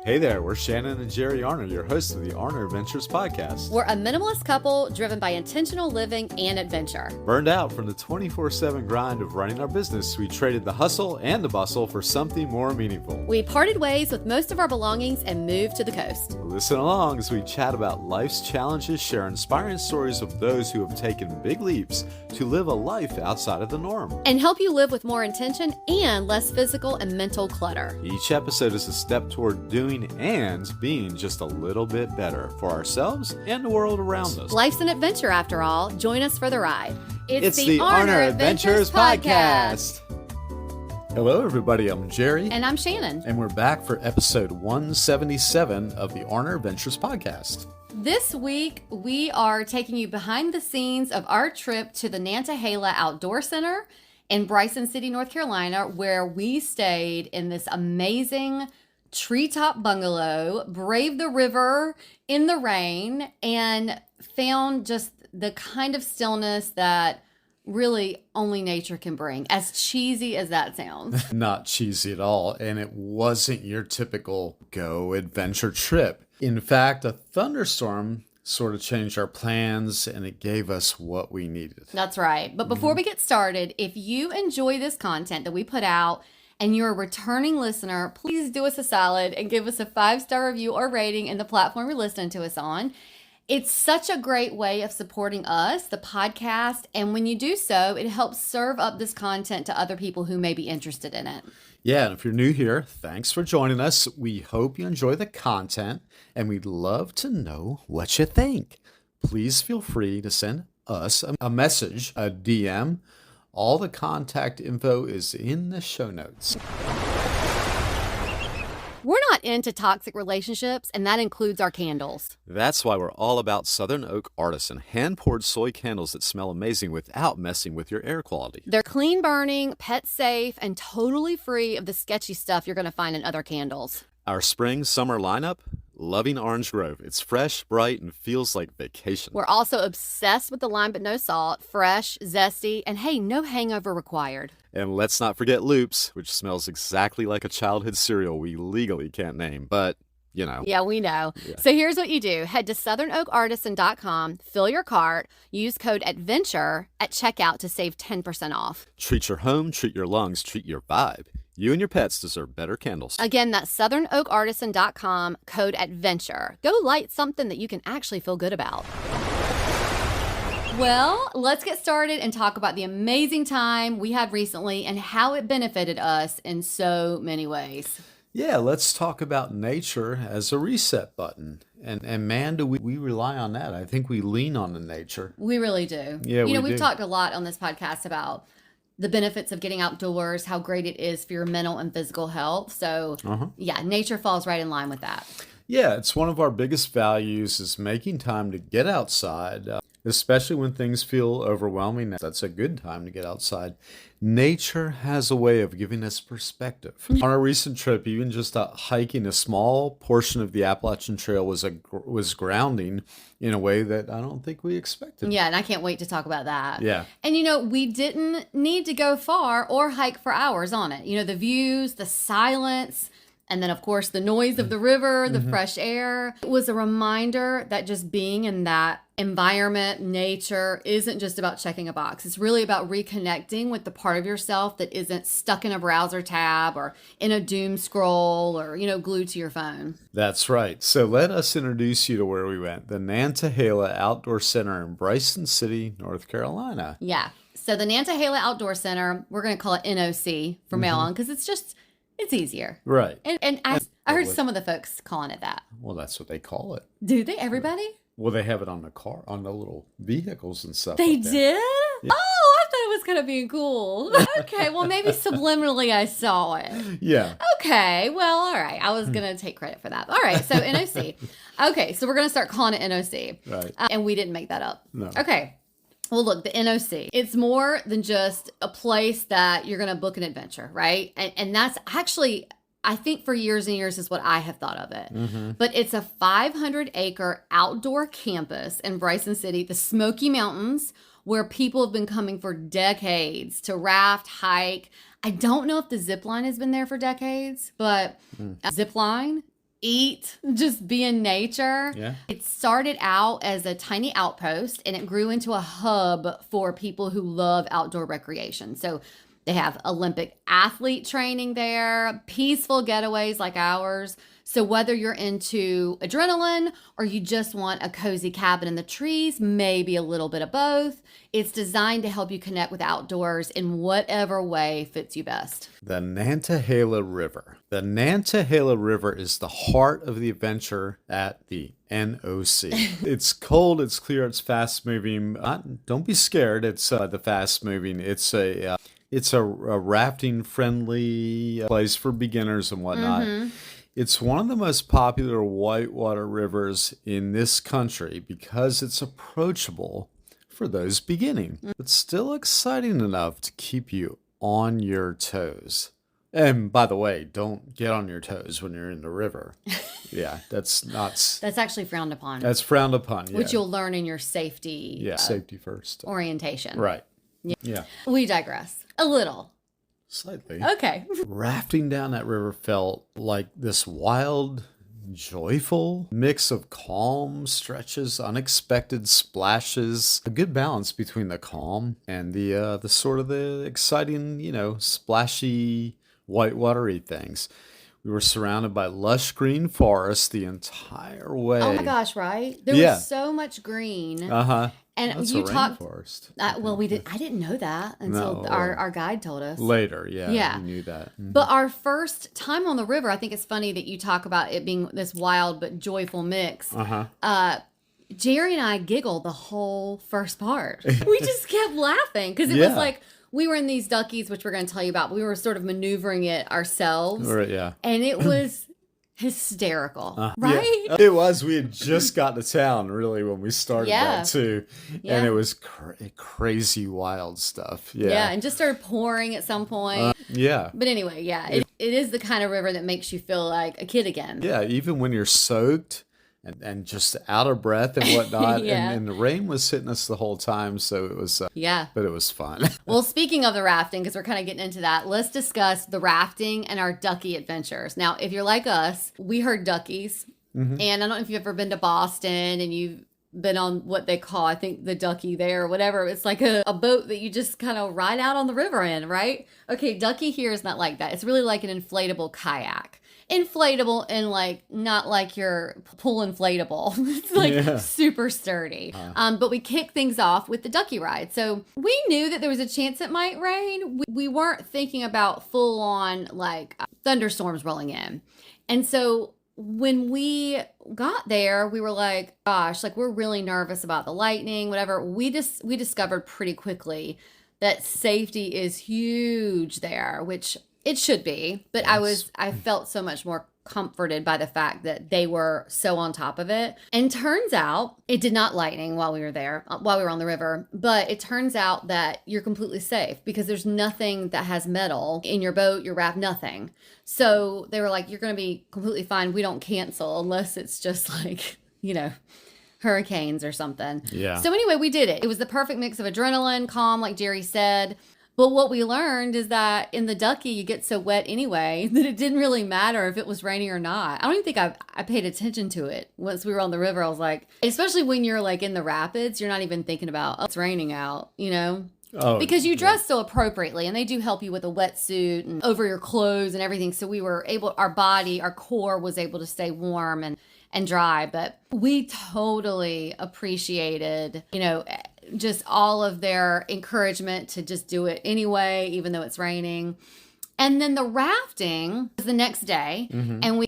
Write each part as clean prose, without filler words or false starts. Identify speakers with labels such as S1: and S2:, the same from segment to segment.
S1: Hey there, we're Shannon and Jerry Arner, your hosts of the Arner Adventures podcast.
S2: We're a minimalist couple driven by intentional living and adventure.
S1: Burned out from the 24/7 grind of running our business, we traded the hustle and the bustle for something more meaningful.
S2: We parted ways with most of our belongings and moved to the coast.
S1: Listen along as we chat about life's challenges, share inspiring stories of those who have taken big leaps to live a life outside of the norm,
S2: and help you live with more intention and less physical and mental clutter.
S1: Each episode is a step toward doing and being just a little bit better for ourselves and the world around us.
S2: Life's an adventure after all. Join us for the ride.
S1: It's the Arner Adventures podcast. Hello everybody, I'm Jerry.
S2: And I'm Shannon.
S1: And we're back for episode 177 of the Arner Adventures podcast.
S2: This week, we are taking you behind the scenes of our trip to the Nantahala Outdoor Center in Bryson City, North Carolina, where we stayed in this amazing treetop bungalow, braved the river in the rain, and found just the kind of stillness that really only nature can bring, as cheesy as that sounds.
S1: Not cheesy at all, and it wasn't your typical go adventure trip. In fact, a thunderstorm sort of changed our plans, and it gave us what we needed.
S2: That's right. But before we get started, if you enjoy this content that we put out and you're a returning listener, please do us a solid and give us a 5-star review or rating in the platform you're listening to us on. It's such a great way of supporting us, the podcast, and when you do so, it helps serve up this content to other people who may be interested in it.
S1: Yeah, and if you're new here, thanks for joining us. We hope you enjoy the content, and we'd love to know what you think. Please feel free to send us a message, a DM. All the contact info is in the show notes.
S2: We're not into toxic relationships, and that includes our candles.
S1: That's why we're all about Southern Oak Artisan hand-poured soy candles that smell amazing without messing with your air quality.
S2: They're clean burning, pet safe, and totally free of the sketchy stuff you're going to find in other candles.
S1: Our spring-summer lineup? Loving Orange Grove. It's fresh, bright, and feels like vacation.
S2: We're also obsessed with the lime but no salt, fresh, zesty, and hey, no hangover required.
S1: And let's not forget Loops, which smells exactly like a childhood cereal we legally can't name, but you know.
S2: Yeah, we know. Yeah. So here's what you do. Head to southernoakartisan.com, fill your cart, use code ADVENTURE at checkout to save 10% off.
S1: Treat your home, treat your lungs, treat your vibe. You and your pets deserve better candles.
S2: Again, that's southernoakartisan.com, code ADVENTURE. Go light something that you can actually feel good about. Well, let's get started and talk about the amazing time we had recently and how it benefited us in so many ways.
S1: Yeah, let's talk about nature as a reset button. And man, do we rely on that. I think we lean on the nature.
S2: We really do.
S1: Yeah,
S2: we've talked a lot on this podcast about the benefits of getting outdoors, how great it is for your mental and physical health. So, yeah, nature falls right in line with that.
S1: Yeah, it's one of our biggest values is making time to get outside, especially when things feel overwhelming. That's a good time to get outside. Nature has a way of giving us perspective. On our recent trip, even just hiking a small portion of the Appalachian Trail was grounding in a way that I don't think we expected.
S2: Yeah, and I can't wait to talk about that.
S1: Yeah.
S2: And, we didn't need to go far or hike for hours on it. The views, the silence, and then, of course, the noise of the river, the fresh air. It was a reminder that just being in that environment, nature, isn't just about checking a box. It's really about reconnecting with the part of yourself that isn't stuck in a browser tab or in a doom scroll or, glued to your phone.
S1: That's right. So let us introduce you to where we went. The Nantahala Outdoor Center in Bryson City, North Carolina.
S2: Yeah. So the Nantahala Outdoor Center, we're going to call it NOC from now on because it's easier.
S1: Right.
S2: And I heard some of the folks calling it that.
S1: Well, that's what they call it.
S2: Do they? Everybody?
S1: Well, they have it on the car, on the little vehicles and stuff.
S2: They did? Yeah. Oh, I thought it was kind of being cool. Okay, well, maybe subliminally I saw it.
S1: Yeah.
S2: Okay, well, all right. I was going to take credit for that. All right, so NOC. Okay, so we're going to start calling it NOC.
S1: Right.
S2: And we didn't make that up.
S1: No.
S2: Okay. Well, look, the NOC, it's more than just a place that you're going to book an adventure, right? And that's actually, I think for years and years is what I have thought of it. But it's a 500-acre outdoor campus in Bryson City, the Smoky Mountains, where people have been coming for decades to raft, hike. I don't know if the zip line has been there for decades, but zip line eat, just be in nature.
S1: Yeah.
S2: It started out as a tiny outpost and it grew into a hub for people who love outdoor recreation. So they have Olympic athlete training there, peaceful getaways like ours. So whether you're into adrenaline or you just want a cozy cabin in the trees, maybe a little bit of both, it's designed to help you connect with outdoors in whatever way fits you best.
S1: The Nantahala River. The Nantahala River is the heart of the adventure at the NOC. It's cold, it's clear, it's fast moving. Don't be scared. It's the fast moving. It's a rafting friendly place for beginners and whatnot. Mm-hmm. It's one of the most popular whitewater rivers in this country because it's approachable for those beginning, but still exciting enough to keep you on your toes. And by the way, don't get on your toes when you're in the river. Yeah, that's
S2: actually frowned upon.
S1: That's frowned upon, yeah.
S2: Which you'll learn in your safety.
S1: Yeah, safety first.
S2: Orientation.
S1: Right. Yeah.
S2: We digress. A little.
S1: Slightly.
S2: Okay.
S1: Rafting down that river felt like this wild, joyful mix of calm stretches, unexpected splashes, a good balance between the calm and the sort of the exciting, splashy, whitewatery things. We were surrounded by lush green forest the entire way.
S2: Oh my gosh, right? There was so much green.
S1: Uh-huh.
S2: And
S1: that's
S2: you
S1: a
S2: talked.
S1: Rainforest.
S2: I didn't know that until our guide told us.
S1: Later, yeah. We knew that. Mm-hmm.
S2: But our first time on the river, I think it's funny that you talk about it being this wild but joyful mix. Jerry and I giggled the whole first part. We just kept laughing because it was like we were in these duckies, which we're going to tell you about. But we were sort of maneuvering it ourselves.
S1: Right, yeah.
S2: And it was hysterical, right?
S1: Yeah. It was. We had just got to town, really, when we started that, too. Yeah. And it was crazy, wild stuff. Yeah. Yeah,
S2: and just started pouring at some point. But anyway, it is the kind of river that makes you feel like a kid again.
S1: Yeah, even when you're soaked and just out of breath and whatnot. And the rain was hitting us the whole time, so it was, but it was fun.
S2: Well, speaking of the rafting, because we're kind of getting into that, let's discuss the rafting and our ducky adventures. Now, if you're like us, we heard duckies, and I don't know if you've ever been to Boston and you've been on what they call, I think, the ducky there or whatever. It's like a boat that you just kind of ride out on the river in, right? Okay, ducky here is not like that. It's really like an inflatable kayak. Inflatable and not like your pool inflatable. It's super sturdy. But we kicked things off with the ducky ride. So we knew that there was a chance it might rain. We weren't thinking about full on thunderstorms rolling in. And so when we got there, we were like, gosh, we're really nervous about the lightning, whatever. We discovered pretty quickly that safety is huge there, which it should be, but yes. I felt so much more comforted by the fact that they were so on top of it. And turns out it did not lightning while we were there, while we were on the river, but it turns out that you're completely safe because there's nothing that has metal in your boat, your raft, nothing. So they were like, you're going to be completely fine. We don't cancel unless it's just hurricanes or something.
S1: Yeah.
S2: So anyway, we did it. It was the perfect mix of adrenaline, calm, like Jerry said. But what we learned is that in the ducky, you get so wet anyway that it didn't really matter if it was raining or not. I don't even think I paid attention to it. Once we were on the river, I was like, especially when you're in the rapids, you're not even thinking about, it's raining out, Oh, because you dress so appropriately and they do help you with a wetsuit and over your clothes and everything. So we were able, our core was able to stay warm and dry. But we totally appreciated, just all of their encouragement to just do it anyway, even though it's raining. And then the rafting was the next day, and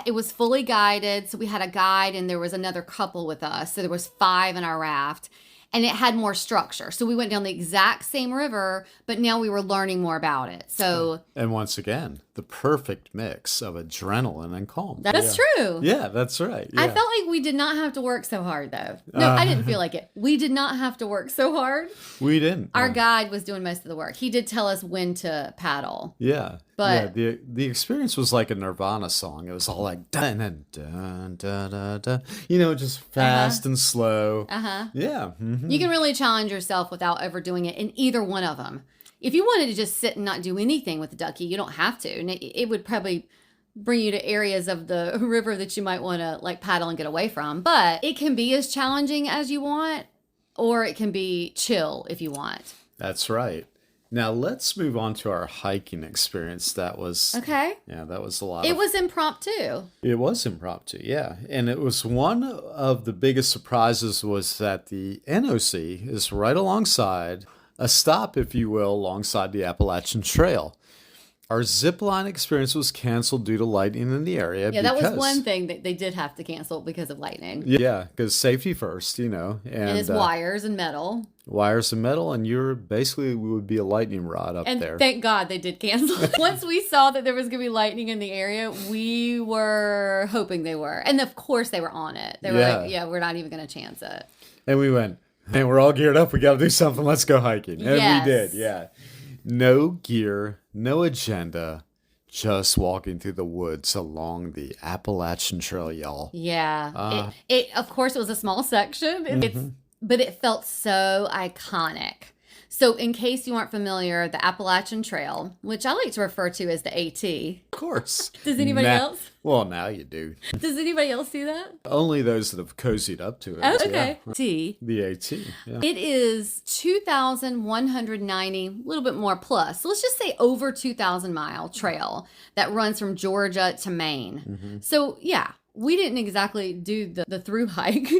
S2: it was fully guided. So we had a guide, and there was another couple with us. So there was 5 in our raft, and it had more structure. So we went down the exact same river, but now we were learning more about it. So,
S1: and once again, the perfect mix of adrenaline and calm.
S2: That's true.
S1: Yeah, that's right. Yeah.
S2: I felt like we did not have to work so hard, though. No, I didn't feel like it. We did not have to work so hard.
S1: We didn't.
S2: Our guide was doing most of the work. He did tell us when to paddle.
S1: Yeah. But the experience was like a Nirvana song. It was all like dun dun dun dun dun, just fast and slow. Yeah. Mm-hmm.
S2: You can really challenge yourself without overdoing it in either one of them. If you wanted to just sit and not do anything with the ducky, you don't have to. And it would probably bring you to areas of the river that you might want to like paddle and get away from. But it can be as challenging as you want, or it can be chill if you want.
S1: That's right. Now let's move on to our hiking experience. That was
S2: okay.
S1: Yeah, that was a lot.
S2: It was impromptu.
S1: It was impromptu, yeah, and it was one of the biggest surprises was that the NOC is right alongside a stop, if you will, alongside the Appalachian Trail. Our zip line experience was canceled due to lightning in the area.
S2: Yeah, that was one thing that they did have to cancel because of lightning.
S1: Yeah, because safety first, and
S2: it's wires and metal.
S1: Wires and metal, and we would be a lightning rod up there.
S2: And thank God they did cancel. Once we saw that there was going to be lightning in the area, we were hoping they were. And of course they were on it. They were like, yeah, we're not even going to chance it.
S1: And we went, hey, we're all geared up. We got to do something. Let's go hiking. And we did, yeah. No gear, no agenda, just walking through the woods along the Appalachian Trail, y'all.
S2: Yeah. It of course, it was a small section, but it felt so iconic. So in case you aren't familiar, the Appalachian Trail, which I like to refer to as the AT.
S1: Of course.
S2: Does anybody else?
S1: Well, now you do.
S2: Does anybody else see that?
S1: Only those that have cozied up to it.
S2: Oh, okay.
S1: Yeah.
S2: T.
S1: The AT. Yeah.
S2: It is 2,190, a little bit more plus. So let's just say over 2,000 mile trail that runs from Georgia to Maine. So yeah. We didn't exactly do the through hike,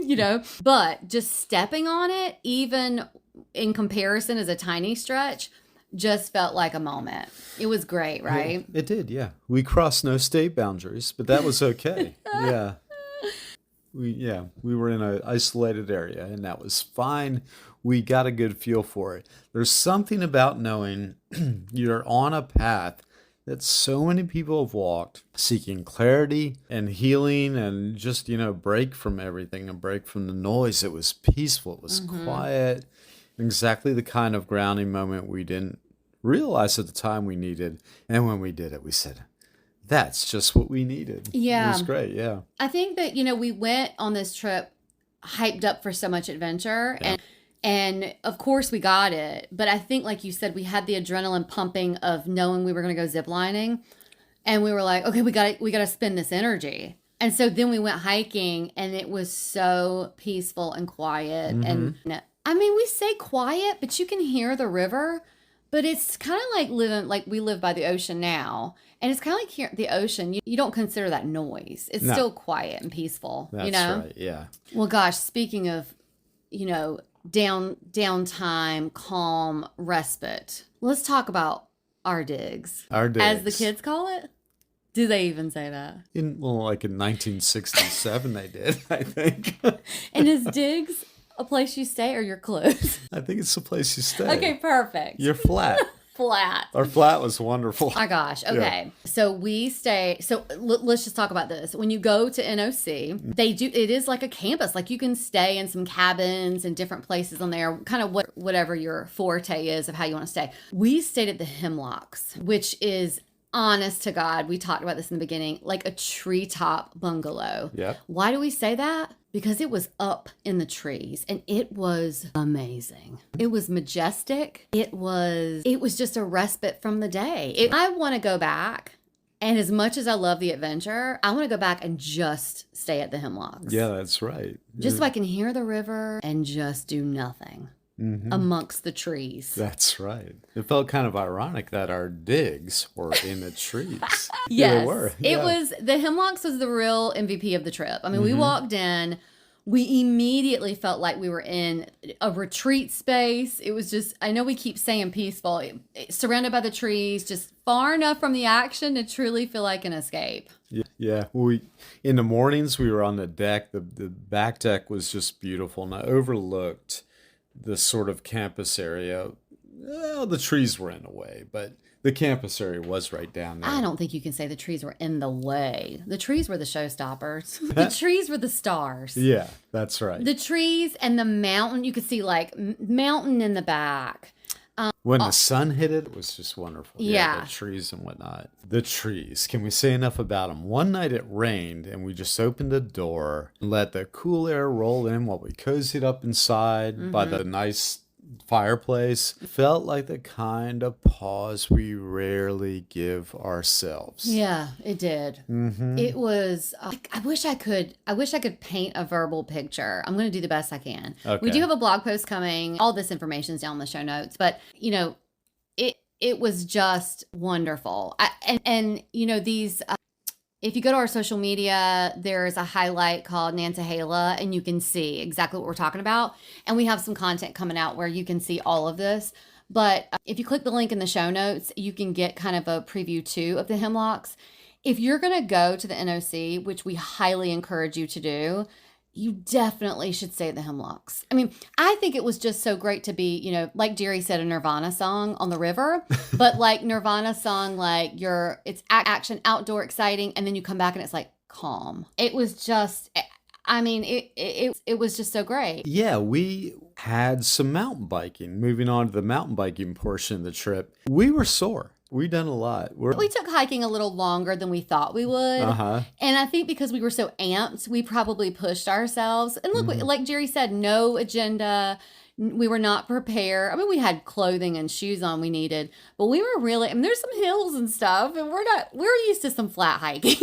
S2: but just stepping on it, even in comparison as a tiny stretch, just felt like a moment. It was great, right?
S1: Yeah, it did, yeah. We crossed no state boundaries, but that was okay. Yeah. We were in an isolated area, and that was fine. We got a good feel for it. There's something about knowing you're on a path that so many people have walked, seeking clarity and healing and just, break from everything and break from the noise. It was peaceful. It was quiet. Exactly the kind of grounding moment we didn't realize at the time we needed. And when we did it, we said, that's just what we needed.
S2: Yeah.
S1: It was great, yeah.
S2: I think that, we went on this trip hyped up for so much adventure.
S1: Yeah.
S2: And of course we got it. But I think, like you said, we had the adrenaline pumping of knowing we were going to go ziplining. And we were like, okay, we got to spend this energy. And so then we went hiking, and it was so peaceful and quiet. And I mean, we say quiet, but you can hear the river. But it's kind of like we live by the ocean now. And it's kind of like here, the ocean. You don't consider that noise. It's still quiet and peaceful.
S1: That's right, yeah.
S2: Well, gosh, speaking of, downtime, calm, respite. Let's talk about our digs.
S1: Our digs.
S2: As the kids call it. Do they even say that?
S1: Like in 1967 they did, I think.
S2: And is digs a place you stay or your clothes?
S1: I think it's the place you stay.
S2: Okay, perfect.
S1: You're flat.
S2: Flat.
S1: Our flat was wonderful.
S2: Oh my gosh. Okay. Yeah. So we stay. So let's just talk about this. When you go to NOC, it is like a campus. Like you can stay in some cabins and different places on there, kind of whatever your forte is of how you want to stay. We stayed at the Hemlocks, which is, honest to God, we talked about this in the beginning, like a treetop bungalow.
S1: Yeah.
S2: Why do we say that? Because it was up in the trees and it was amazing. It was majestic. It was just a respite from the day. I want to go back, and as much as I love the adventure, I want to go back and just stay at the Hemlocks.
S1: Yeah, that's right.
S2: Just so I can hear the river and just do nothing. Amongst the trees.
S1: That's right. It felt kind of ironic that our digs were in the trees.
S2: Yes.
S1: Yeah, they were.
S2: It was, the Hemlocks was the real MVP of the trip. I mean, we walked in, we immediately felt like we were in a retreat space. It was just, I know we keep saying peaceful, surrounded by the trees, just far enough from the action to truly feel like an escape.
S1: Yeah. In the mornings, we were on the deck. The back deck was just beautiful, and I overlooked the sort of campus area. Well, the trees were in the way, but the campus area was right down there.
S2: I don't think you can say the trees were in the way. The trees were the showstoppers. The trees were the stars.
S1: Yeah, that's right.
S2: The trees and the mountain. You could see like mountain in the back.
S1: When the sun hit it, it was just wonderful.
S2: Yeah.
S1: The trees and whatnot. The trees. Can we say enough about them? One night it rained, and we just opened the door and let the cool air roll in while we cozied up inside by the nice fireplace. Felt like the kind of pause we rarely give ourselves.
S2: Yeah, it did. It was. I wish I could. I wish I could paint a verbal picture. I'm going to do the best I can. We do have a blog post coming. All this information is down in the show notes. But it was just wonderful. And these. If you go to our social media, there's a highlight called Nantahala, and you can see exactly what we're talking about. And we have some content coming out where you can see all of this. But if you click the link in the show notes, you can get kind of a preview too of the Hemlocks. If you're going to go to the NOC, which we highly encourage you to do, you definitely should stay at the Hemlocks. I mean, I think it was just so great to be, like Jerry said, a Nirvana song on the river, but like Nirvana song, like it's action, outdoor, exciting, and then you come back and it's like calm. It was just, I mean, it was just so great.
S1: Yeah, we had some mountain biking. Moving on to the mountain biking portion of the trip, we were sore. We done a lot.
S2: We took hiking a little longer than we thought we would. And I think because we were so amped, we probably pushed ourselves. And look, like Jerry said, no agenda. We were not prepared. I mean, we had clothing and shoes on we needed, but we were really, I mean, there's some hills and stuff, and we're used to some flat hiking,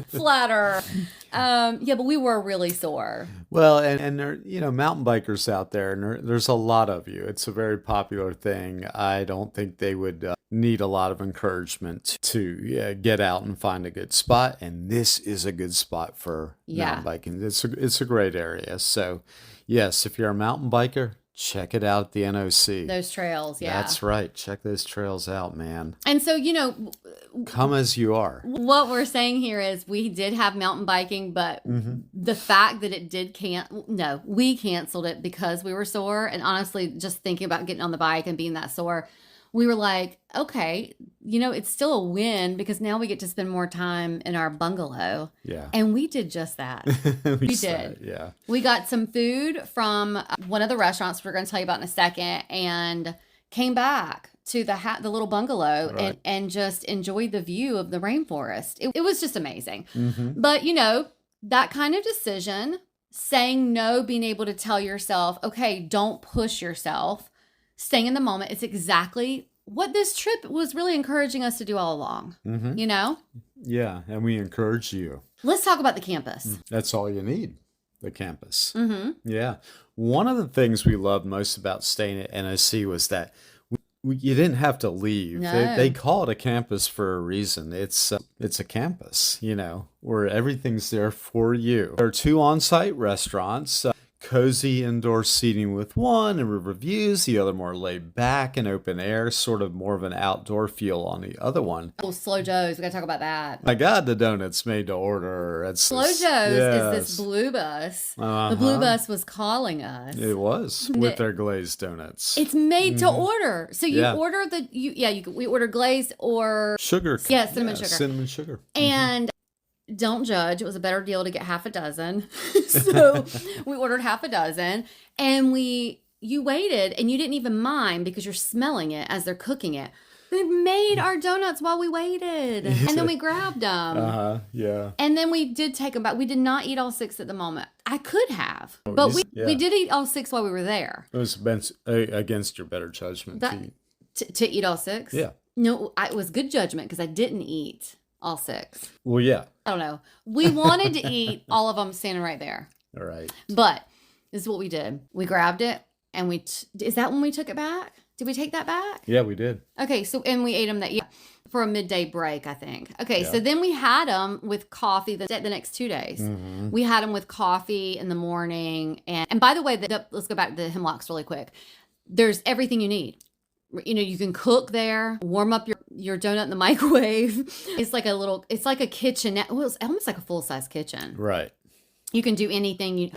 S2: flatter. But we were really sore.
S1: Well, and there, mountain bikers out there, and there's a lot of you. It's a very popular thing. I don't think they would need a lot of encouragement to get out and find a good spot. And this is a good spot for mountain biking. It's a great area. So, yes, if you're a mountain biker, check it out at the NOC.
S2: Those trails, yeah.
S1: That's right. Check those trails out, man.
S2: And so,
S1: come as you are.
S2: What we're saying here is we did have mountain biking, but the fact that it did we canceled it because we were sore. And honestly, just thinking about getting on the bike and being that sore, we were like, okay, it's still a win because now we get to spend more time in our bungalow. Yeah. And we did just that. we did. Yeah. We got some food from one of the restaurants we're going to tell you about in a second and came back to the little bungalow and just enjoyed the view of the rainforest. It was just amazing. But, that kind of decision, saying no, being able to tell yourself, okay, don't push yourself, staying in the moment. It's exactly what this trip was really encouraging us to do all along,
S1: Yeah, and we encourage you.
S2: Let's talk about the campus.
S1: That's all you need, the campus. Yeah. One of the things we loved most about staying at NOC was that you didn't have to leave.
S2: No.
S1: They call it a campus for a reason. It's a campus, where everything's there for you. There are 2 on-site restaurants. Cozy indoor seating with one and river views, the other more laid back and open air, sort of more of an outdoor feel on the other one.
S2: Oh, Slow Joe's, we gotta talk about that.
S1: I got the donuts made to order.
S2: Slow Joe's is this blue bus. The blue bus was calling us.
S1: It was, with their glazed donuts.
S2: It's made to order. So you order we ordered glazed or
S1: sugar.
S2: Yeah, cinnamon sugar.
S1: Cinnamon sugar.
S2: And don't judge. It was a better deal to get half a dozen. So we ordered half a dozen and you waited and you didn't even mind because you're smelling it as they're cooking it. They made our donuts while we waited and then we grabbed them.
S1: Yeah.
S2: And then we did take them back. We did not eat all 6 at the moment. I could have, but we did eat all 6 while we were there.
S1: It was against your better judgment.
S2: To eat all 6?
S1: Yeah.
S2: No, it was good judgment because I didn't eat all 6.
S1: Well, yeah.
S2: I don't know. We wanted to eat all of them standing right there.
S1: All right.
S2: But this is what we did. We grabbed it and is that when we took it back? Did we take that back?
S1: Yeah, we did.
S2: Okay. So, and we ate them for a midday break, I think. Okay. Yeah. So then we had them with coffee the next 2 days. We had them with coffee in the morning. And by the way, let's go back to the Hemlocks really quick. There's everything you need. You can cook there, warm up your donut in the microwave. It's like a kitchen. Well, it's almost like a full-size kitchen.
S1: Right.
S2: You can do anything. You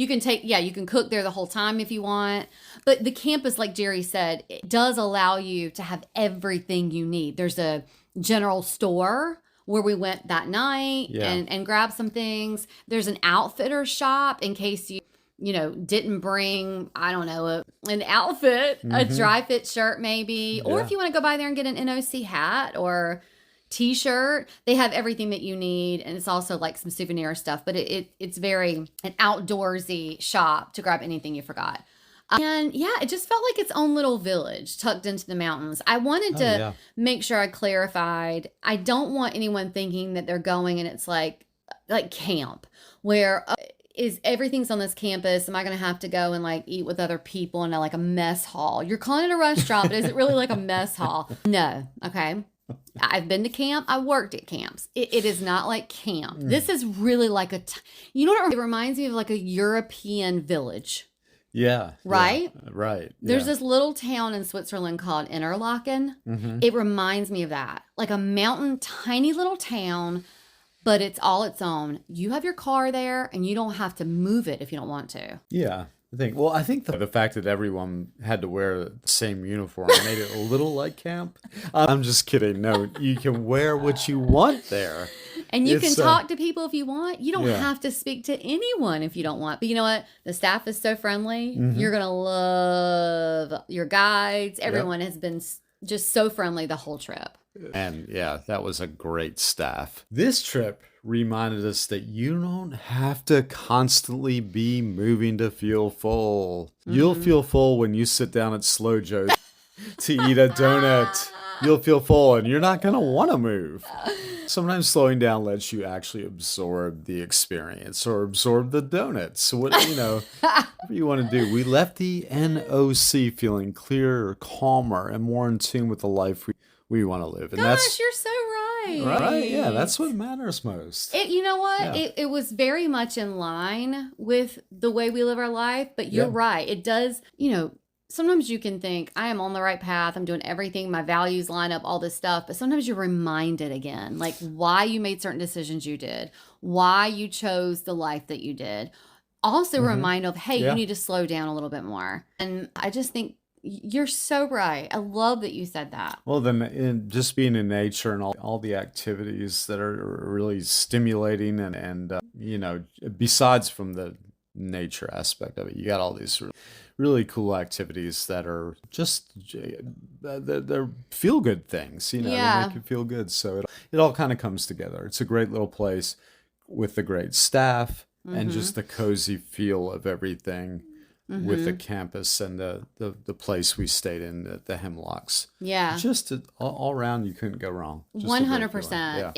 S2: can you can cook there the whole time if you want. But the campus, like Jerry said, it does allow you to have everything you need. There's a general store where we went that night and grabbed some things. There's an outfitter shop in case you didn't bring, I don't know, an outfit, a dry fit shirt maybe. Or if you want to go by there and get an NOC hat or t-shirt, they have everything that you need. And it's also like some souvenir stuff, but it's very an outdoorsy shop to grab anything you forgot. And yeah, it just felt like its own little village tucked into the mountains. I wanted to make sure I clarified. I don't want anyone thinking that they're going and it's like camp where is everything's on this campus. Am I going to have to go and like eat with other people in a mess hall? You're calling it a restaurant, but is it really like a mess hall? No. Okay. I've been to camp. I worked at camps. It is not like camp. This is really like you know what it reminds me of, like a European village.
S1: Yeah.
S2: Right?
S1: Yeah, right.
S2: There's this little town in Switzerland called Interlaken. It reminds me of that. Like a mountain, tiny little town, but it's all its own. You have your car there and you don't have to move it if you don't want to.
S1: Yeah. I think the fact that everyone had to wear the same uniform made it a little like camp. I'm just kidding. No, you can wear what you want there.
S2: And you can talk to people if you want. You don't have to speak to anyone if you don't want. But you know what? The staff is so friendly. You're going to love your guides. Everyone has been just so friendly the whole trip.
S1: And yeah, that was a great staff. This trip reminded us that you don't have to constantly be moving to feel full. You'll feel full when you sit down at Slow Joe's to eat a donut. You'll feel full and you're not going to want to move. Sometimes slowing down lets you actually absorb the experience or absorb the donuts. So whatever you want to do. We left the NOC feeling clearer, calmer, and more in tune with the life we want to live. And
S2: Gosh, you're so right.
S1: Right? Yeah, that's what matters most.
S2: You know what? Yeah. It was very much in line with the way we live our life, but you're right. It does, sometimes you can think, I am on the right path. I'm doing everything. My values line up, all this stuff. But sometimes you're reminded again, like why you made certain decisions you did, why you chose the life that you did. Also remind of, hey, you need to slow down a little bit more. And I just think you're so right. I love that you said that.
S1: Well, then just being in nature and all the activities that are really stimulating and besides from the nature aspect of it, you got all these really cool activities that are just they're feel good things. They make you feel good. So it all kind of comes together. It's a great little place with the great staff and just the cozy feel of everything. With the campus and the place we stayed in, the Hemlocks.
S2: Yeah.
S1: Just all around, you couldn't go wrong.
S2: 100%.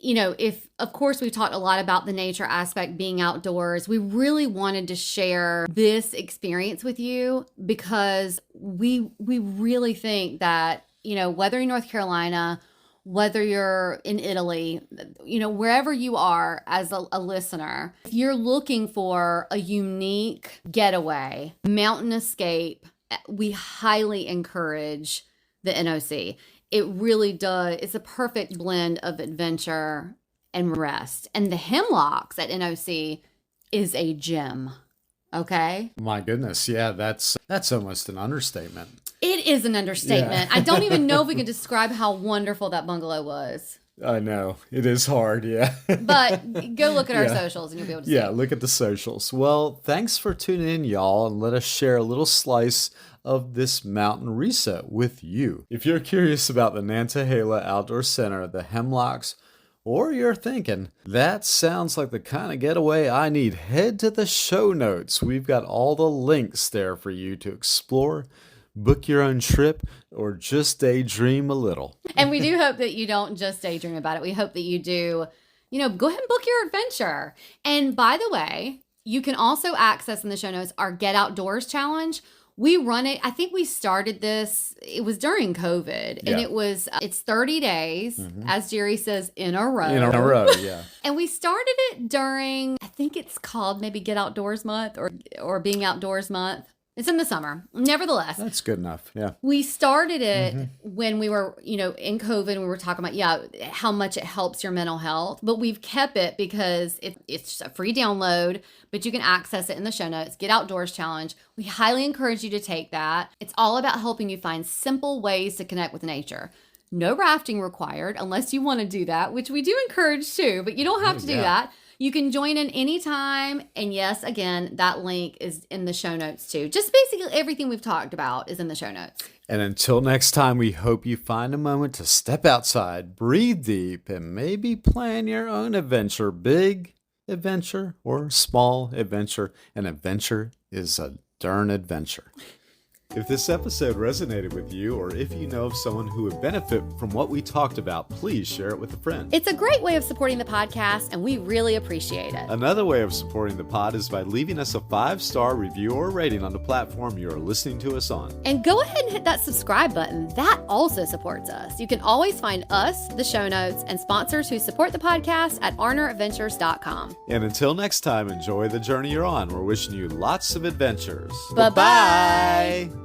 S2: If of course we've talked a lot about the nature aspect, being outdoors, we really wanted to share this experience with you because we really think that, whether in North Carolina, whether you're in Italy, wherever you are as a listener, if you're looking for a unique getaway, mountain escape, we highly encourage the NOC. It really does. It's a perfect blend of adventure and rest. And the Hemlocks at NOC is a gem. Okay?
S1: My goodness. Yeah, that's almost an understatement.
S2: It is an understatement. Yeah. I don't even know if we can describe how wonderful that bungalow was.
S1: I know. It is hard, yeah.
S2: But go look at our socials and you'll be able to see.
S1: Yeah, look at the socials. Well, thanks for tuning in, y'all, and let us share a little slice of this mountain reset with you. If you're curious about the Nantahala Outdoor Center, the Hemlocks, or you're thinking, that sounds like the kind of getaway I need, head to the show notes. We've got all the links there for you to explore, book your own trip, or just daydream a little.
S2: And we do hope that you don't just daydream about it. We hope that you do, go ahead and book your adventure. And by the way, you can also access in the show notes our Get Outdoors Challenge. We run it. I think we started this. It was during COVID, and it's 30 days, as Jerry says, in a row.
S1: In a row, yeah.
S2: And we started it during, I think it's called maybe Get Outdoors Month or Being Outdoors Month. It's in the summer. Nevertheless.
S1: That's good enough. Yeah.
S2: We started it when we were, in COVID, and we were talking about, how much it helps your mental health. But we've kept it because it's a free download, but you can access it in the show notes. Get Outdoors Challenge. We highly encourage you to take that. It's all about helping you find simple ways to connect with nature. No rafting required unless you want to do that, which we do encourage too, but you don't have to do that. You can join in anytime. And yes, again, that link is in the show notes too. Just basically everything we've talked about is in the show notes.
S1: And until next time, we hope you find a moment to step outside, breathe deep, and maybe plan your own adventure. Big adventure or small adventure. An adventure is a darn adventure. If this episode resonated with you, or if you know of someone who would benefit from what we talked about, please share it with a friend.
S2: It's a great way of supporting the podcast, and we really appreciate it.
S1: Another way of supporting the pod is by leaving us a 5-star review or rating on the platform you are listening to us on.
S2: And go ahead and hit that subscribe button. That also supports us. You can always find us, the show notes, and sponsors who support the podcast at arneradventures.com.
S1: And until next time, enjoy the journey you're on. We're wishing you lots of adventures.
S2: Bye-bye.
S1: Bye-bye.